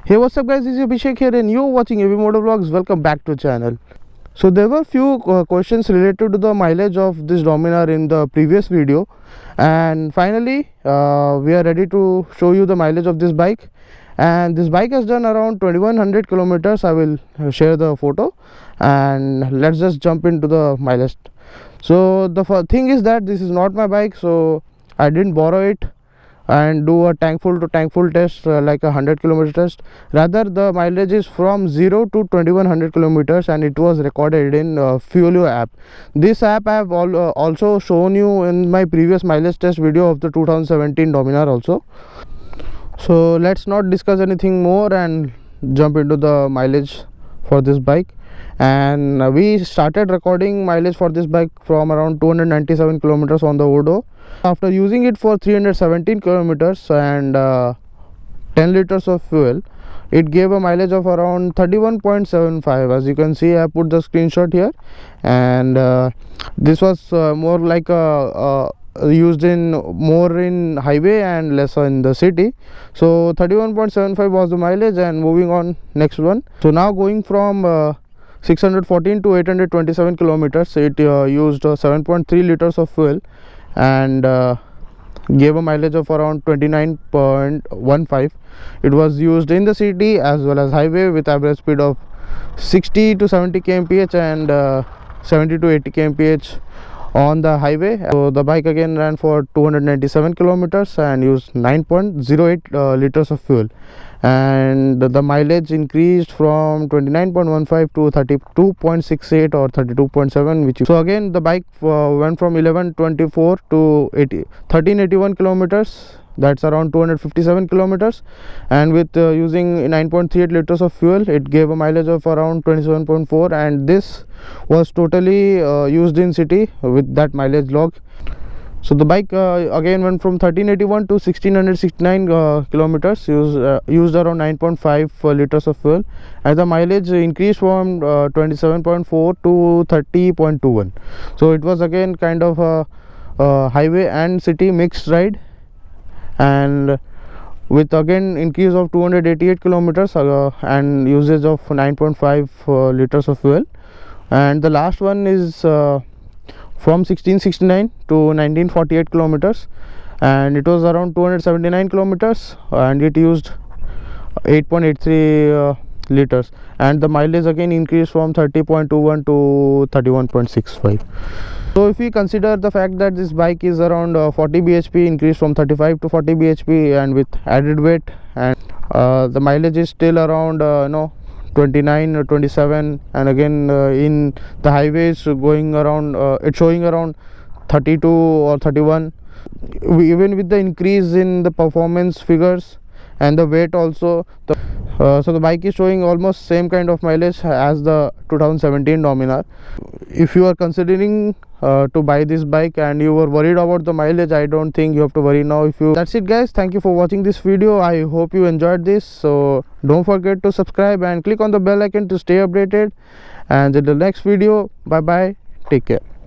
Hey, what's up guys, this is Abhishek here and you're watching AV Motor Vlogs. Welcome back to the channel. So there were few questions related to the mileage of this Dominar in the previous video, and finally we are ready to show you the mileage of this bike. And this bike has done around 2100 kilometers. I will share the photo and let's just jump into the mileage. So the thing is that this is not my bike, so I didn't borrow it and do a tank full to tank full test like a 100-kilometer test. Rather, the mileage is from 0 to 2100 kilometers and it was recorded in Fuelio app. This app I have also shown you in my previous mileage test video of the 2017 Dominar also. So let's not discuss anything more and jump into the mileage for this bike. And we started recording mileage for this bike from around 297 kilometers on the Odo. After using it for 317 kilometers and 10 liters of fuel, it gave a mileage of around 31.75. as you can see, I put the screenshot here, and this was more like used in more in highway and less in the city. So 31.75 was the mileage. And moving on, next one. So now going from 614 to 827 kilometers, it used 7.3 liters of fuel and gave a mileage of around 29.15. it was used in the city as well as highway with average speed of 60 to 70 kmph and 70 to 80 kmph on the highway. So the bike again ran for 297 kilometers and used 9.08 liters of fuel, and the mileage increased from 29.15 to 32.68 or 32.7, which so again the bike went from 1124 to 1381 kilometers. That's around 257 kilometers, and with using 9.38 liters of fuel, it gave a mileage of around 27.4, and this was totally used in city with that mileage log. So the bike again went from 1381 to 1669 kilometers, used around 9.5 liters of fuel, and the mileage increased from 27.4 to 30.21. so it was again kind of a highway and city mixed ride, and with again increase of 288 kilometers and usage of 9.5 liters of fuel. And the last one is from 1669 to 1948 kilometers, and it was around 279 kilometers and it used 8.83 liters, and the mileage again increased from 30.21 to 31.65. So if we consider the fact that this bike is around 40 bhp, increased from 35 to 40 bhp, and with added weight, and the mileage is still around 29 or 27, and again in the highways going around it's showing around 32 or 31. Even with the increase in the performance figures and the weight also, so the bike is showing almost same kind of mileage as the 2017 Dominar. If you are considering to buy this bike and you were worried about the mileage, I don't think you have to worry now. That's it guys, thank you for watching this video. I hope you enjoyed this. So don't forget to subscribe and click on the bell icon to stay updated, and in the next video, bye bye, take care.